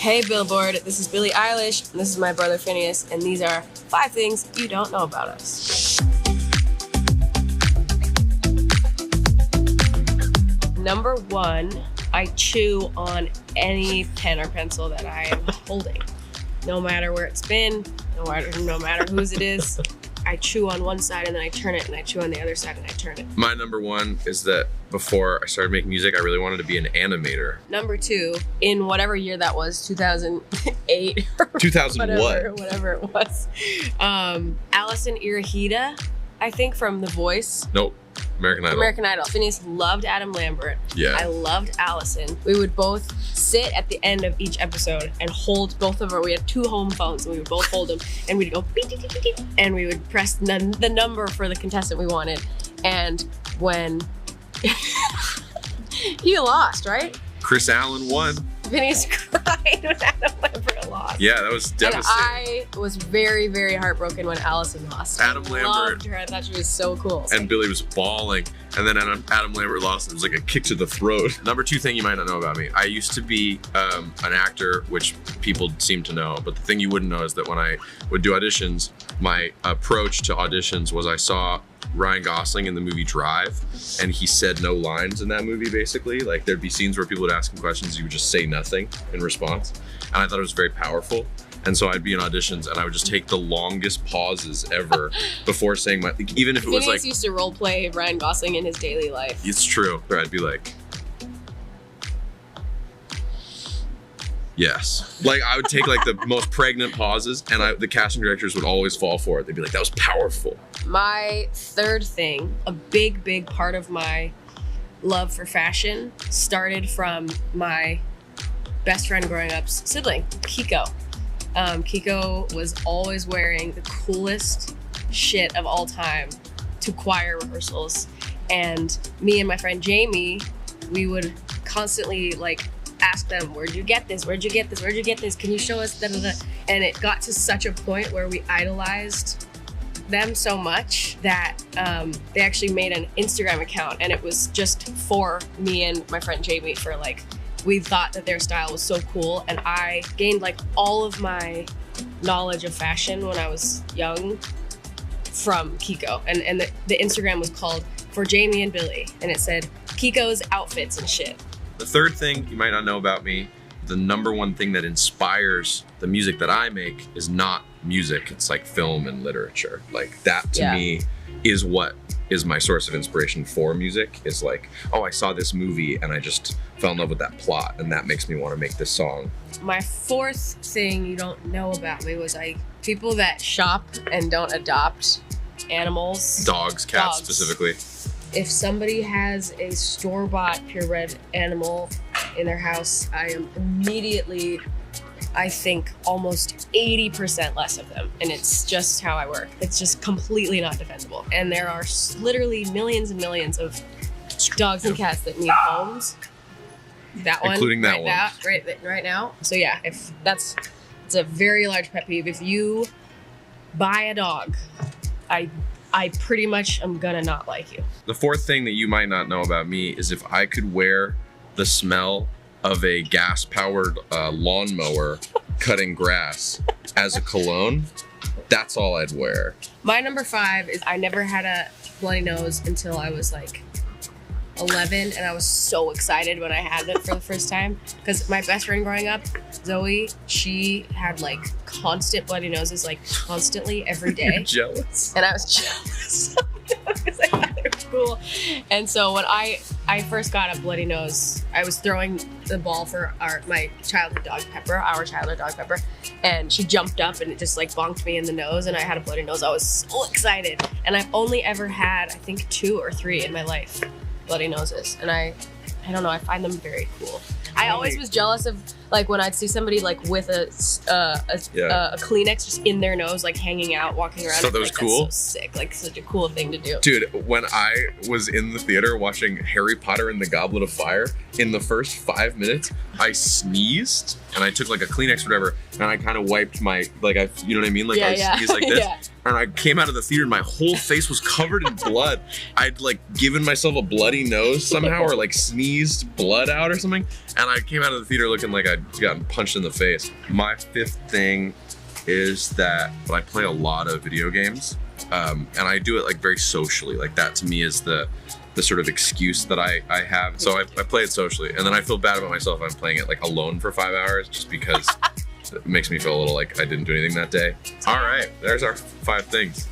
Hey Billboard, this is Billie Eilish, and this is my brother Finneas, and these are 5 things you don't know about us. Number 1, I chew on any pen or pencil that I am holding. No matter where it's been, no matter whose it is, I chew on one side and then I turn it, and I chew on the other side and I turn it. My number 1 is that before I started making music, I really wanted to be an animator. Number 2, in whatever year that was, 2008 or 2000 whatever it was. Allison Irahita, I think, from The Voice. Nope. American Idol. American Idol. Phineas loved Adam Lambert. Yeah. I loved Allison. We would both sit at the end of each episode and hold both of our, we had 2 home phones, and we would both hold them, and we'd go beep, beep, beep, beep, beep, and we would press the number for the contestant we wanted. And when he lost, right? Chris Allen won. Phineas cried when Adam Lambert lost. Yeah, that was devastating. And I was very, very heartbroken when Allison lost. Adam Lambert. I loved her. I thought she was so cool. And Billie was bawling. And then Adam Lambert lost. It was like a kick to the throat. Number 2 thing you might not know about me. I used to be an actor, which people seem to know. But the thing you wouldn't know is that when I would do auditions, my approach to auditions was I saw Ryan Gosling in the movie Drive, and he said no lines in that movie, basically. Like, there'd be scenes where people would ask him questions, he would just say nothing in response. And I thought it was very powerful. And so I'd be in auditions and I would just take the longest pauses ever before saying my, even if it was like— used to role play Ryan Gosling in his daily life. It's true. Where I'd be like, yes. Like, I would take like the most pregnant pauses, and the casting directors would always fall for it. They'd be like, that was powerful. My 3rd thing, a big part of my love for fashion, started from my best friend growing up's sibling, Kiko. Kiko was always wearing the coolest shit of all time to choir rehearsals. And me and my friend Jamie, we would constantly like ask them, where'd you get this? Where'd you get this? Where'd you get this? Can you show us? Da, da, da. And it got to such a point where we idolized them so much that they actually made an Instagram account, and it was just for me and my friend Jamie. For like, we thought that their style was so cool, and I gained like all of my knowledge of fashion when I was young from Kiko. And the Instagram was called For Jamie and Billie, and it said Kiko's outfits and shit. The 3rd thing you might not know about me, the number 1 thing that inspires the music that I make is not music. It's like film and literature. Like, that to me is what is my source of inspiration for music. Is like, oh, I saw this movie and I just fell in love with that plot, and that makes me want to make this song. My 4th thing you don't know about me was people that shop and don't adopt animals. Dogs, cats specifically. If somebody has a store-bought purebred animal in their house, I am immediately, I think, almost 80% less of them. And it's just how I work. It's just completely not defensible. And there are literally millions and millions of dogs and cats that need homes. That one. Including that one. Right now. So yeah, it's a very large pet peeve. If you buy a dog, I pretty much am gonna not like you. The 4th thing that you might not know about me is if I could wear the smell of a gas-powered lawnmower cutting grass as a cologne, that's all I'd wear. My number 5 is I never had a bloody nose until I was like 11, and I was so excited when I had it for the first time, because my best friend growing up, Zoe, she had like constant bloody noses, like constantly every day. You're jealous. And I was jealous because I thought they were cool. And so when I first got a bloody nose, I was throwing the ball for my childhood dog Pepper, and she jumped up and it just like bonked me in the nose, and I had a bloody nose. I was so excited, and I've only ever had, I think, 2 or 3 in my life. Bloody noses, and I don't know, I find them very cool. I always was jealous of like when I'd see somebody like with a Kleenex just in their nose, like hanging out, walking around. So that was cool. That's so sick, like such a cool thing to do. Dude, when I was in the theater watching Harry Potter and the Goblet of Fire, in the first 5 minutes, I sneezed and I took like a Kleenex or whatever, and I kind of wiped my, like, you know what I mean? Like I sneezed like this. And I came out of the theater and my whole face was covered in blood. I'd like given myself a bloody nose somehow or like sneezed blood out or something. And I came out of the theater looking like I'd gotten punched in the face. My fifth thing is that I play a lot of video games. And I do it like very socially. Like that to me is the sort of excuse that I have. So I play it socially. And then I feel bad about myself if I'm playing it like alone for 5 hours just because it makes me feel a little like I didn't do anything that day. All right, there's our 5 things.